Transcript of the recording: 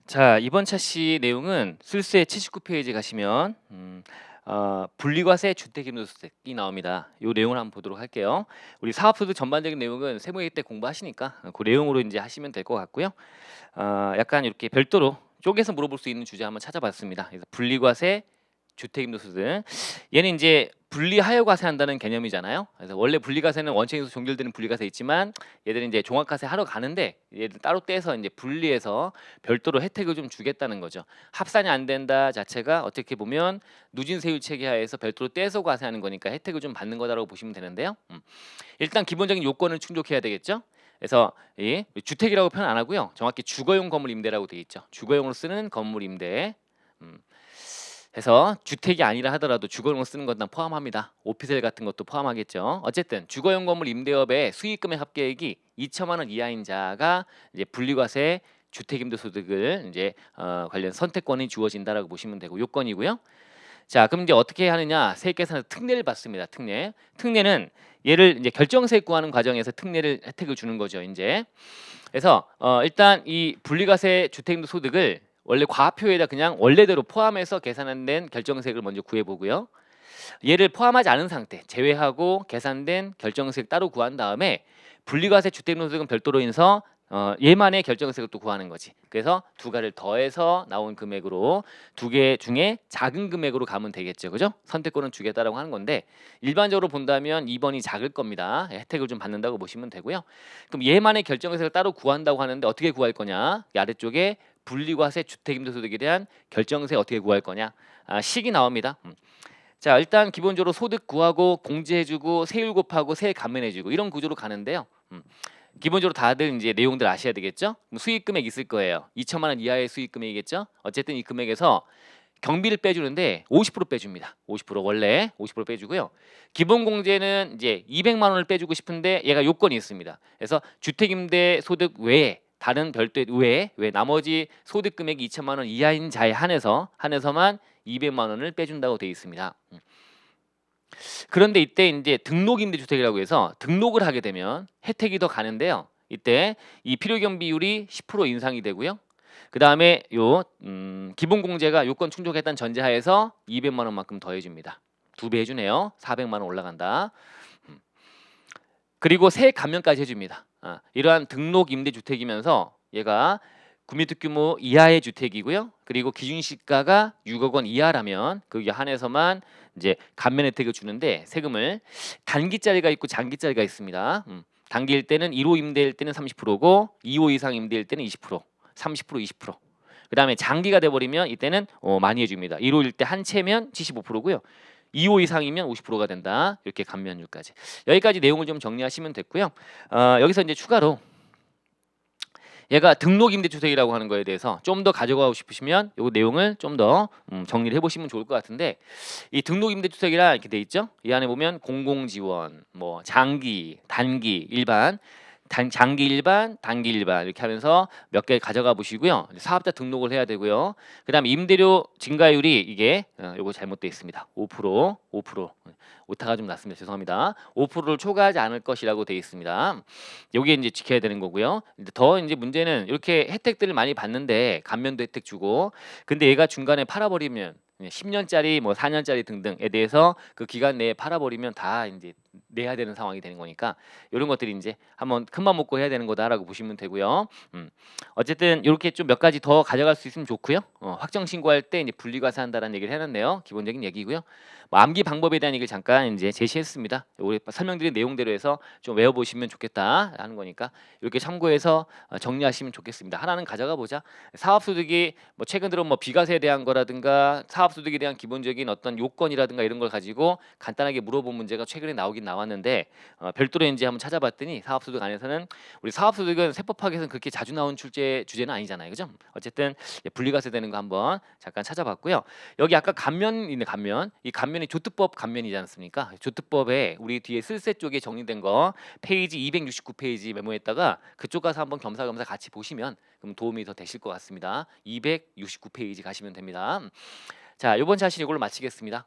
자, 이번 차시 내용은 술세 79페이지 가시면 분리과세 주택임대소득이 나옵니다. 이 내용을 한번 보도록 할게요. 우리 사업소득 전반적인 내용은 세무회의 때 공부하시니까 그 내용으로 이제 하시면 될 것 같고요. 약간 이렇게 별도로 쪼개서 물어볼 수 있는 주제 한번 찾아봤습니다. 그래서 분리과세 주택임대소득, 얘는 이제 분리하여 과세한다는 개념이잖아요. 그래서 원래 분리과세는 원칙에서 종결되는 분리과세 있지만 얘들은 이제 종합과세 하러 가는데 얘들 따로 떼서 이제 분리해서 별도로 혜택을 좀 주겠다는 거죠. 합산이 안 된다 자체가 어떻게 보면 누진세율 체계하에서 별도로 떼서 과세하는 거니까 혜택을 좀 받는 거다라고 보시면 되는데요. 일단 기본적인 요건을 충족해야 되겠죠. 그래서 이 주택이라고 표현 안 하고요. 정확히 주거용 건물 임대라고 되어 있죠. 주거용으로 쓰는 건물 임대. 해서 주택이 아니라 하더라도 주거용으로 쓰는 것 다 포함합니다. 오피스텔 같은 것도 포함하겠죠. 어쨌든 주거용 건물 임대업의 수익금의 합계액이 2천만 원 이하인 자가 이제 분리과세 주택임대소득을 이제 관련 선택권이 주어진다라고 보시면 되고 요건이고요. 자, 그럼 이제 어떻게 하느냐? 세액계산에서 특례를 받습니다. 특례. 특례는 얘를 이제 결정세액 구하는 과정에서 특례를 혜택을 주는 거죠. 이제. 그래서 일단 이 분리과세 주택임대소득을 원래 과표에다 그냥 원래대로 포함해서 계산된 결정세액을 먼저 구해보고요. 얘를 포함하지 않은 상태, 제외하고 계산된 결정세액 따로 구한 다음에 분리과세 주택임대소득은 별도로 인해서 얘만의 결정세액을 또 구하는 거지. 그래서 두 가지를 더해서 나온 금액으로 두 개 중에 작은 금액으로 가면 되겠죠. 그죠? 선택권은 주겠다라고 하는 건데 일반적으로 본다면 2번이 작을 겁니다. 혜택을 좀 받는다고 보시면 되고요. 그럼 얘만의 결정세액을 따로 구한다고 하는데 어떻게 구할 거냐? 이 아래쪽에 분리과세 주택임대소득에 대한 결정세 어떻게 구할 거냐? 식이 나옵니다. 자, 일단 기본적으로 소득 구하고 공제해주고 세율 곱하고 세액 감면해주고 이런 구조로 가는데요. 기본적으로 다들 이제 내용들 아셔야 되겠죠? 수익 금액 있을 거예요. 2천만 원 이하의 수익 금액이겠죠? 어쨌든 이 금액에서 경비를 빼주는데 50% 빼줍니다. 50% 원래 50% 빼주고요. 기본 공제는 이제 200만 원을 빼주고 싶은데 얘가 요건이 있습니다. 그래서 주택임대 소득 외에 다른 별도 외에 나머지 소득 금액이 2천만 원 이하인 자에 한해서만 200만 원을 빼준다고 되어 있습니다. 그런데 이때 이제 등록임대주택이라고 해서 등록을 하게 되면 혜택이 더 가는데요. 이때 이 필요경 비율이 10% 인상이 되고요. 그 다음에 요 기본공제가 요건 충족했다는 전제하에서 200만 원만큼 더해줍니다. 2배 해주네요. 400만 원 올라간다. 그리고 세액 감면까지 해줍니다. 이러한 등록임대주택이면서 얘가 구매투 규모 이하의 주택이고요. 그리고 기준시가가 6억 원 이하라면 거기에 한해서만 이제 감면 혜택을 주는데 세금을 단기짜리가 있고 장기짜리가 있습니다. 단기일 때는 1호 임대일 때는 30%고 2호 이상 임대일 때는 20%, 30%, 20%. 그다음에 장기가 돼 버리면 이때는 많이 해줍니다. 1호일 때 한 채면 75%고요. 2호 이상이면 50%가 된다. 이렇게 감면율까지. 여기까지 내용을 좀 정리하시면 됐고요. 여기서 이제 추가로 얘가 등록임대주택이라고 하는 거에 대해서 좀 더 가져가고 싶으시면 이 내용을 좀 더 정리를 해보시면 좋을 것 같은데 이 등록임대주택이라 이렇게 돼 있죠. 이 안에 보면 공공지원, 뭐 장기, 단기, 일반, 장기 일반, 단기 일반 이렇게 하면서 몇 개 가져가 보시고요. 사업자 등록을 해야 되고요. 그다음에 임대료 증가율이 이게 요거 잘못되어 있습니다. 5%. 오타가 좀 났습니다. 죄송합니다. 5%를 초과하지 않을 것이라고 되어 있습니다. 여기에 이제 지켜야 되는 거고요. 더 이제 문제는 이렇게 혜택들을 많이 받는데 감면도 혜택 주고 근데 얘가 중간에 팔아버리면 10년짜리 뭐 4년짜리 등등에 대해서 그 기간 내에 팔아버리면 다 이제 내야 되는 상황이 되는 거니까 이런 것들이 이제 한번 큰맘 먹고 해야 되는 거다라고 보시면 되고요. 어쨌든 이렇게 좀 몇 가지 더 가져갈 수 있으면 좋고요. 확정 신고할 때 이제 분리과세한다라는 얘기를 해놨네요. 기본적인 얘기고요. 뭐 암기 방법에 대한 얘기를 잠깐 이제 제시했습니다. 우리 설명드린 내용대로 해서 좀 외워보시면 좋겠다 하는 거니까 이렇게 참고해서 정리하시면 좋겠습니다. 하나는 가져가 보자. 사업소득이 뭐 최근 들어 뭐 비과세에 대한 거라든가 사업소득에 대한 기본적인 어떤 요건이라든가 이런 걸 가지고 간단하게 물어본 문제가 최근에 나오긴 나왔는데 별도로 이제 한번 찾아봤더니 사업소득 안에서는 우리 사업소득은 세법학에서는 그렇게 자주 나온 주제는 아니잖아요, 그죠? 어쨌든 분리과세 되는 거 한번 잠깐 찾아봤고요. 여기 아까 감면 있네, 감면. 이 감면이 조특법 감면이지 않습니까? 조특법에 우리 뒤에 쓸세 쪽에 정리된 거 페이지 269페이지 메모했다가 그쪽 가서 한번 겸사겸사 같이 보시면 그럼 도움이 더 되실 것 같습니다. 269페이지 가시면 됩니다. 자, 이번 자신 이걸로 마치겠습니다.